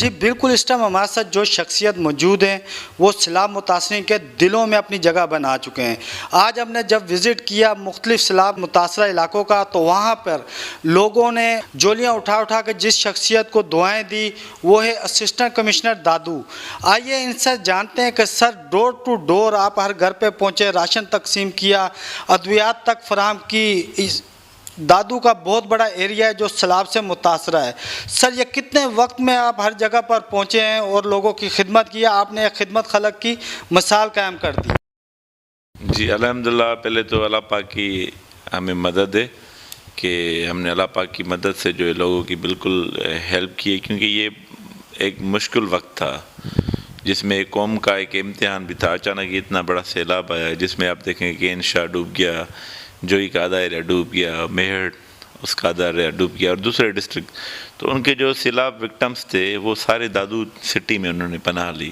جی بالکل، اس ٹائم ہمارے ساتھ جو شخصیت موجود ہیں وہ سیلاب متاثرین کے دلوں میں اپنی جگہ بنا چکے ہیں۔ آج ہم نے جب وزٹ کیا مختلف سیلاب متاثرہ علاقوں کا تو وہاں پر لوگوں نے جولیاں اٹھا کے جس شخصیت کو دعائیں دی وہ ہے اسسٹنٹ کمشنر دادو۔ آئیے ان سے جانتے ہیں کہ سر ڈور ٹو ڈور آپ ہر گھر پہ پہنچے، راشن تقسیم کیا، ادویات تک فراہم کی۔ دادو کا بہت بڑا ایریا ہے جو سیلاب سے متاثرہ ہے۔ سر یہ کتنے وقت میں آپ ہر جگہ پر پہنچے ہیں اور لوگوں کی خدمت کیا؟ آپ نے ایک خدمت خلق کی مثال قائم کر دی۔ جی الحمدللہ، پہلے تو اللہ پاک کی ہمیں مدد ہے کہ ہم نے اللہ پاک کی مدد سے جو ہے لوگوں کی بالکل ہیلپ کی ہے، کیونکہ یہ ایک مشکل وقت تھا جس میں قوم کا ایک امتحان بھی تھا۔ اچانک اتنا بڑا سیلاب آیا جس میں آپ دیکھیں کہ انشاء ڈوب گیا، جوئی کا آدھا ایریا ڈوب گیا، میہر اس کا آدھا ایریا ڈوب گیا، اور دوسرے ڈسٹرکٹ۔ تو ان کے جو سیلاب وکٹمز تھے وہ سارے دادو سٹی میں انہوں نے پناہ لی۔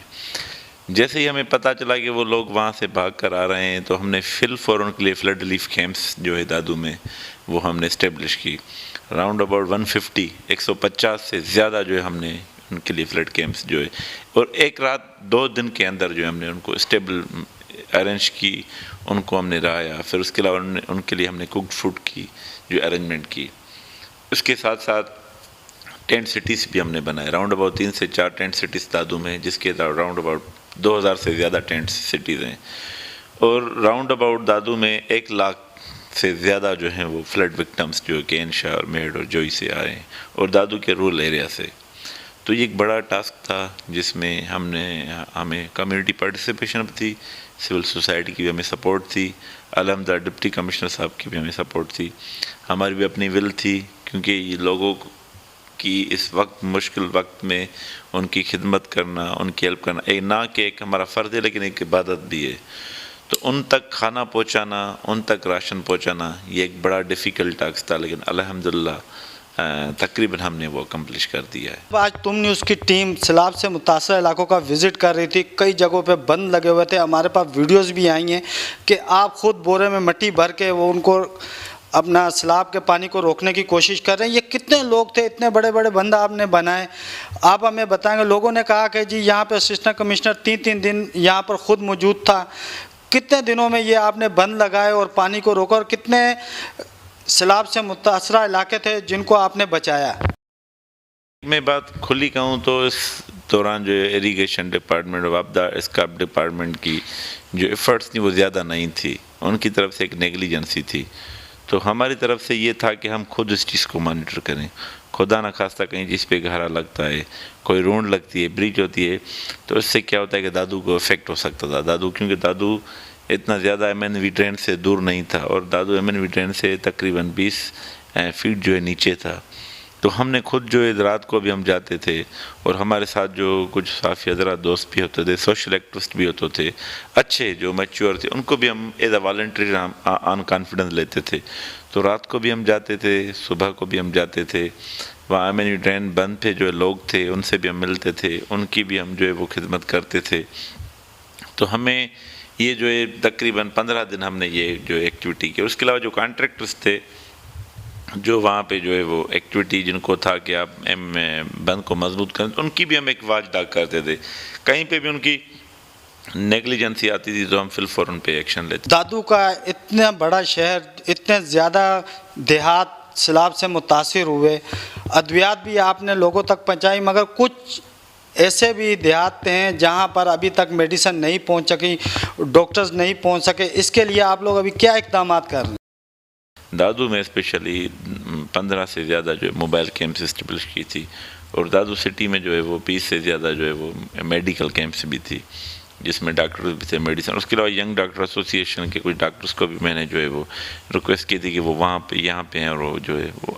جیسے ہی ہمیں پتہ چلا کہ وہ لوگ وہاں سے بھاگ کر آ رہے ہیں تو ہم نے فل فور ان کے لیے فلڈ ریلیف کیمپس جو ہے دادو میں وہ ہم نے اسٹیبلش کی۔ راؤنڈ اباؤٹ 150 سے زیادہ جو ہے ہم نے ان کے لیے فلڈ کیمپس جو ہے، اور ایک رات 2 دن کے اندر جو ہے ہم نے ان کو اسٹیبل ارینج کی، ان کو ہم نے رہایا۔ پھر اس کے علاوہ ان کے لیے ہم نے کوکڈ فوڈ کی جو ارینجمنٹ کی۔ اس کے ساتھ ساتھ ٹینٹ سٹیز بھی ہم نے بنائے، راؤنڈ اباؤٹ 3 سے 4 ٹینٹ سٹیز دادو میں، جس کے راؤنڈ اباؤٹ 2000 سے زیادہ ٹینٹ سٹیز ہیں، اور راؤنڈ اباؤٹ دادو میں 1 لاکھ سے زیادہ جو ہیں وہ فلڈ وکٹمز جو کہ انشاء اور میڈ اور جوئی سے آئے ہیں، اور دادو کے رورل ایریا سے۔ تو یہ ایک بڑا ٹاسک تھا جس میں ہمیں کمیونٹی پارٹیسپیشن تھی، سول سوسائٹی کی بھی ہمیں سپورٹ تھی، الحمدللہ ڈپٹی کمشنر صاحب کی بھی ہمیں سپورٹ تھی، ہماری بھی اپنی ول تھی، کیونکہ یہ لوگوں کی اس وقت مشکل وقت میں ان کی خدمت کرنا، ان کی ہیلپ کرنا نہ کہ ایک ہمارا فرض ہے لیکن ایک عبادت بھی ہے۔ تو ان تک کھانا پہنچانا، ان تک راشن پہنچانا یہ ایک بڑا ڈیفیکلٹ ٹاسک تھا، لیکن الحمدللہ تقریباً ہم نے وہ اکمپلش کر دیا ہے۔ آج تم نے اس کی ٹیم سیلاب سے متاثرہ علاقوں کا وزٹ کر رہی تھی، کئی جگہوں پہ بند لگے ہوئے تھے، ہمارے پاس ویڈیوز بھی آئی ہیں کہ آپ خود بورے میں مٹی بھر کے وہ ان کو اپنا سیلاب کے پانی کو روکنے کی کوشش کر رہے ہیں۔ یہ کتنے لوگ تھے؟ اتنے بڑے بڑے بند آپ نے بنائے، آپ ہمیں بتائیں گے۔ لوگوں نے کہا کہ جی یہاں پہ اسسٹنٹ کمشنر 3 دن یہاں پر خود موجود تھا۔ کتنے دنوں میں یہ آپ نے بند لگائے اور پانی کو روکا، اور کتنے سیلاب سے متاثرہ علاقے تھے جن کو آپ نے بچایا؟ میں بات کھلی کہوں تو اس دوران جو اریگیشن ڈپارٹمنٹ اور آبدہ اسکاپ ڈپارٹمنٹ کی جو ایفرٹس تھیں وہ زیادہ نہیں تھی، ان کی طرف سے ایک نیگلیجنسی تھی۔ تو ہماری طرف سے یہ تھا کہ ہم خود اس چیز کو مانیٹر کریں، خدا نخواستہ کہیں جس پہ گہرا لگتا ہے، کوئی رونڈ لگتی ہے، بریچ ہوتی ہے، تو اس سے کیا ہوتا ہے کہ دادو کو افیکٹ ہو سکتا تھا۔ دادو کیونکہ دادو اتنا زیادہ ایم این وی ڈرین سے دور نہیں تھا، اور دادو ایم این وی ڈرین سے تقریباً 20 فیٹ جو ہے نیچے تھا۔ تو ہم نے خود جو ہے رات کو بھی ہم جاتے تھے، اور ہمارے ساتھ جو کچھ صافی حضرات دوست بھی ہوتے تھے، سوشل ایکٹیوسٹ بھی ہوتے تھے، اچھے جو میچور تھے، ان کو بھی ہم as a voluntary on confidence لیتے تھے۔ تو رات کو بھی ہم جاتے تھے، صبح کو بھی ہم جاتے تھے، وہاں ایم این وی ڈرین بند پہ جو لوگ تھے ان سے بھی ہم ملتے تھے، ان کی بھی ہم جو ہے وہ خدمت کرتے تھے۔ تو ہمیں یہ جو ہے تقریباً 15 دن ہم نے یہ جو ایکٹیویٹی کی۔ اس کے علاوہ جو کانٹریکٹرز تھے جو وہاں پہ جو ہے وہ ایکٹیویٹی جن کو تھا کہ آپ بند کو مضبوط کریں، ان کی بھی ہم ایک واچ ڈاگ کرتے تھے۔ کہیں پہ بھی ان کی نیگلیجنسی آتی تھی تو ہم فل فور ان پہ ایکشن لیتے۔ دادو کا اتنا بڑا شہر، اتنے زیادہ دیہات سیلاب سے متاثر ہوئے، ادویات بھی آپ نے لوگوں تک پہنچائی، مگر کچھ ایسے بھی دیہات ہیں جہاں پر ابھی تک میڈیسن نہیں پہنچ سکی، ڈاکٹرز نہیں پہنچ سکے۔ اس کے لیے آپ لوگ ابھی کیا اقدامات کر رہے ہیں؟ دادو میں اسپیشلی 15 سے زیادہ جو ہے موبائل کیمپس اسٹیبلش کی تھی، اور دادو سٹی میں جو ہے وہ 20 سے زیادہ جو ہے وہ میڈیکل کیمپس بھی تھی جس میں ڈاکٹر بھی تھے، میڈیسن۔ اس کے علاوہ ینگ ڈاکٹر ایسوسی ایشن کے کچھ ڈاکٹرز کو بھی میں نے جو ہے وہ ریکویسٹ کی تھی کہ وہ وہاں پہ یہاں پہ ہیں اور وہ جو ہے وہ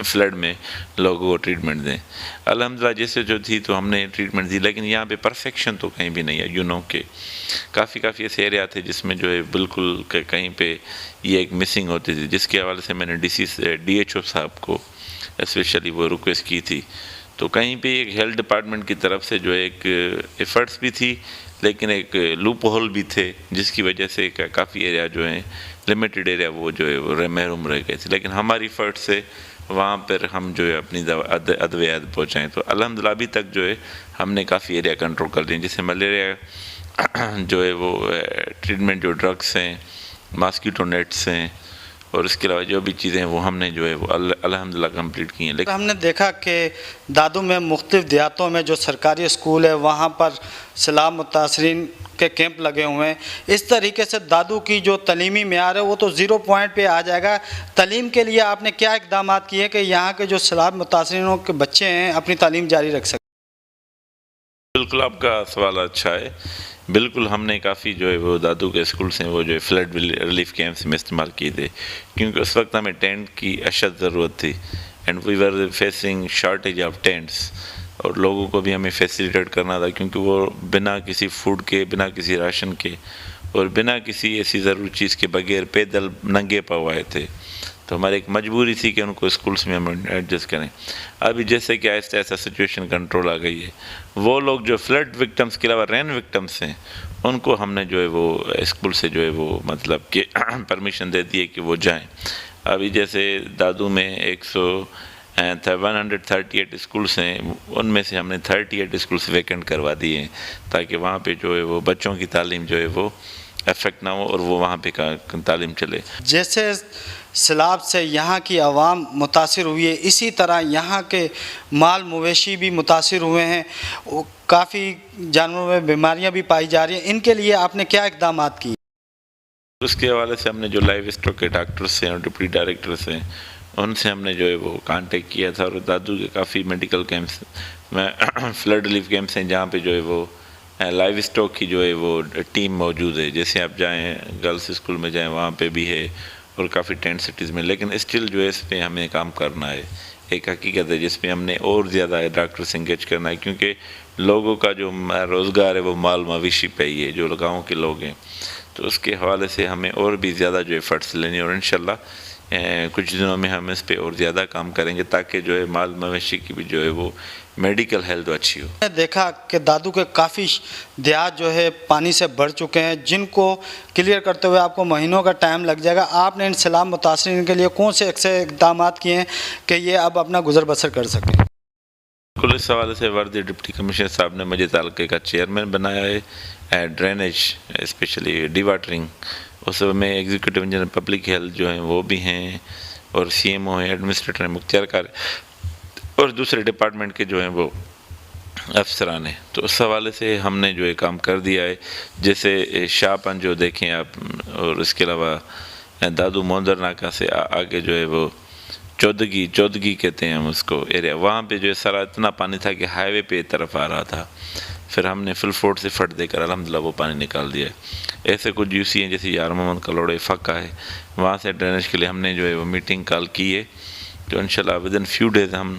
فلڈ میں لوگوں کو ٹریٹمنٹ دیں۔ الحمدللہ جیسے جو تھی تو ہم نے ٹریٹمنٹ دی، لیکن یہاں پہ پرفیکشن تو کہیں بھی نہیں ہے۔ کہ کافی ایسے ایریا تھے جس میں جو ہے بالکل کہیں پہ یہ ایک مسنگ ہوتی تھی، جس کے حوالے سے میں نے ڈی ایچ او صاحب کو اسپیشلی وہ ریکویسٹ کی تھی۔ تو کہیں پہ ایک ہیلتھ ڈپارٹمنٹ کی طرف سے جو ایک ایفرٹس بھی تھی، لیکن ایک لوپ ہول بھی تھے، جس کی وجہ سے کافی ایریا جو ہیں لمیٹڈ ایریا وہ جو ہے وہ محروم رہ گئے تھے۔ لیکن ہماری ایفرٹ سے وہاں پر ہم جو ہے اپنی ادویات پہنچائیں. تو الحمدللہ ابھی تک جو ہے ہم نے کافی ایریا کنٹرول کر لیا. جیسے ملیریا جو ہے وہ ٹریٹمنٹ جو ڈرگس ہیں، ماسکیٹو نیٹس ہیں، اور اس کے علاوہ جو بھی چیزیں ہیں وہ ہم نے جو ہے وہ الحمدللہ کمپلیٹ کی ہیں. لیکن ہم نے دیکھا کہ دادو میں مختلف دیہاتوں میں جو سرکاری اسکول ہے وہاں پر سیلاب متاثرین کے کیمپ لگے ہوئے ہیں. اس طریقے سے دادو کی جو تعلیمی معیار ہے وہ تو 0 پوائنٹ پہ آ جائے گا. تعلیم کے لیے آپ نے کیا اقدامات کیے کہ یہاں کے جو سیلاب متاثرینوں کے بچے ہیں اپنی تعلیم جاری رکھ سکیں؟ بالکل آپ کا سوال اچھا ہے. بالکل ہم نے کافی جو ہے وہ دادو کے اسکولس ہیں وہ جو ہے فلڈ ریلیف کیمپس میں استعمال کیے تھے، کیونکہ اس وقت ہمیں ٹینٹ کی اشد ضرورت تھی. And we were facing shortage of tents, اور لوگوں کو بھی ہمیں فیسیلیٹیٹ کرنا تھا، کیونکہ وہ بنا کسی فوڈ کے، بنا کسی راشن کے، اور بنا کسی ایسی ضروری چیز کے بغیر پیدل ننگے پاؤ آئے تھے. تو ہماری ایک مجبوری تھی کہ ان کو اسکولس میں ہم ایڈجسٹ کریں. ابھی جیسے کہ آہستہ آہستہ سچویشن کنٹرول آ گئی ہے، وہ لوگ جو فلڈ وکٹمس کے علاوہ رین وکٹمس ہیں ان کو ہم نے جو ہے وہ اسکول سے جو ہے وہ مطلب کہ پرمیشن دے دی ہے کہ وہ جائیں. ابھی جیسے دادو میں 138 اسکولس ہیں، ان میں سے ہم نے 38 اسکولس ویکنٹ کروا دیے ہیں، تاکہ وہاں پہ جو ہے وہ بچوں کی تعلیم جو ہے وہ افیکٹ نہ ہو اور وہ وہاں پہ تعلیم چلے. جیسے سیلاب سے یہاں کی عوام متاثر ہوئی ہے، اسی طرح یہاں کے مال مویشی بھی متاثر ہوئے ہیں. کافی جانوروں میں بیماریاں بھی پائی جا رہی ہیں. ان کے لیے آپ نے کیا اقدامات کیے؟ اس کے حوالے سے ہم نے جو لائیو اسٹاک کے ڈاکٹرس ہیں اور ڈپٹی ڈائریکٹرس ہیں ان سے ہم نے جو ہے وہ کانٹیکٹ کیا تھا، اور دادو کے کافی میڈیکل کیمپس میں فلڈ ریلیف کیمپس ہیں جہاں پہ جو ہے وہ لائیو اسٹاک کی جو ہے وہ ٹیم موجود ہے. جیسے آپ جائیں گرلس اسکول میں جائیں وہاں پہ بھی ہے، اور کافی ٹینٹ سٹیز میں. لیکن اسٹل جو ہے اس پہ ہمیں کام کرنا ہے. ایک حقیقت ہے جس پہ ہم نے اور زیادہ ڈاکٹر سے انگیج کرنا ہے، کیونکہ لوگوں کا جو روزگار ہے وہ مال مویشی پہ ہی ہے، جو گاؤں کے لوگ ہیں. تو اس کے حوالے سے ہمیں اور بھی زیادہ جو ایفرٹس لینی، اور انشاءاللہ کچھ دنوں میں ہم اس پہ اور زیادہ کام کریں گے تاکہ جو ہے مال مویشی کی بھی جو ہے وہ میڈیکل ہیلتھ اچھی ہو. میں نے دیکھا کہ دادو کے کافی دیہات جو ہے پانی سے بھر چکے ہیں، جن کو کلیئر کرتے ہوئے آپ کو مہینوں کا ٹائم لگ جائے گا. آپ نے ان سیلاب متاثرین کے لیے کون سے ایسے اقدامات کیے ہیں کہ یہ اب اپنا گزر بسر کر سکیں؟ بالکل اس حوالے سے وردی ڈپٹی کمشنر صاحب نے مجھے تعلقے کا چیئرمین بنایا ہے. ڈرینیج اسپیشلی ڈی واٹرنگ، اس میں ایگزیکٹو انجینئر پبلک ہیلتھ جو ہیں وہ بھی ہیں، اور سی ایم او ہیں، ایڈمنسٹریٹر ہیں، مختار کار، اور دوسرے ڈپارٹمنٹ کے جو ہیں وہ افسران ہیں. تو اس حوالے سے ہم نے جو ہے کام کر دیا ہے. جیسے شاپن جو دیکھیں آپ، اور اس کے علاوہ دادو موندر ناکہ سے آگے جو ہے وہ چودگی کہتے ہیں ہم اس کو ایریا، وہاں پہ جو ہے سارا اتنا پانی تھا کہ ہائی وے پہ طرف آ رہا تھا. پھر ہم نے فل فورٹ سے فٹ دے کر الحمدللہ وہ پانی نکال دیا ہے. ایسے کچھ یو سی ہیں جیسے یار محمد کلوڑے فقہ ہے، وہاں سے ڈرینیج کے لیے ہم نے جو ہے وہ میٹنگ کال کی ہے. تو انشاءاللہ ودن فیو ڈیز ہم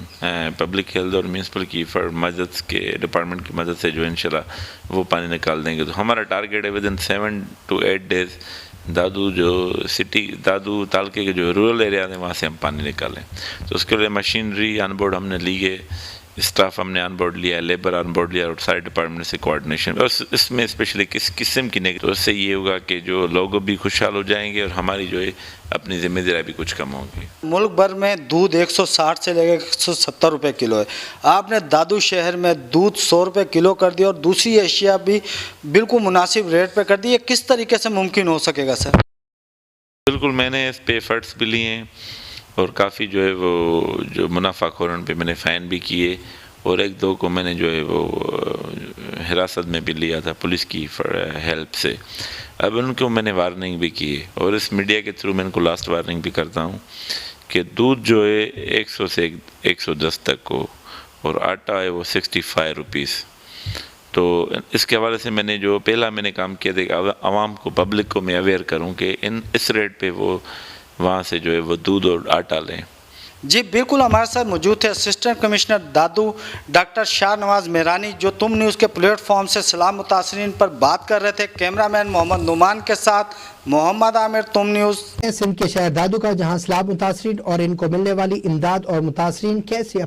پبلک ہیلتھ اور میونسپل کی مدد کے ڈپارٹمنٹ کی مدد سے جو انشاءاللہ وہ پانی نکال دیں گے. تو ہمارا ٹارگیٹ ہے ودن 7 to 8 days دادو جو دادو تعلقے کے جو رورل ایریا ہیں وہاں سے ہم پانی نکالیں. تو اس کے لیے مشینری آن بورڈ ہم نے لی ہے، اسٹاف ہم نے آن بورڈ لیا ہے، لیبر آن بورڈ لیا، اور سارے ڈپارٹمنٹ سے کوآرڈینیشن. اور اس میں اسپیشلی کس قسم کی تو اس سے یہ ہوگا کہ جو لوگ بھی خوشحال ہو جائیں گے، اور ہماری جو ہے اپنی ذمہ داری بھی کچھ کم ہوگی. ملک بھر میں دودھ 160 سے لے کے 170 روپے کلو ہے. آپ نے دادو شہر میں دودھ 100 روپے کلو کر دیا، اور دوسری اشیاء بھی بالکل مناسب ریٹ پہ کر دی. یہ کس طریقے سے ممکن ہو سکے گا سر؟ بالکل میں نے اس پہ ایفرٹس بھی لیے ہیں، اور کافی جو ہے وہ جو منافع خورن پہ میں نے فائن بھی کیے، اور 1-2 کو میں نے جو ہے وہ حراست میں بھی لیا تھا پولیس کی ہیلپ سے. اب ان کو میں نے وارننگ بھی کی ہے، اور اس میڈیا کے تھرو میں ان کو لاسٹ وارننگ بھی کرتا ہوں کہ دودھ جو ہے 100 سے 110 تک کو، اور آٹا ہے وہ 65 روپیز. تو اس کے حوالے سے میں نے جو پہلا میں نے کام کیا تھا کہ عوام کو، پبلک کو میں اویئر کروں کہ اس ریٹ پہ وہ وہاں سے جو ہے وہ دودھ اور آٹا لیں. جی بالکل، ہمارے ساتھ موجود تھے اسسٹنٹ کمشنر دادو ڈاکٹر شاہ نواز مہرانی، جو تم نیوز کے پلیٹ فارم سے سیلاب متاثرین پر بات کر رہے تھے. کیمرہ مین محمد نعمان کے ساتھ محمد عامر، تم نیوز. سندھ کے شہر دادو کا، جہاں سیلاب متاثرین اور ان کو ملنے والی امداد اور متاثرین کیسے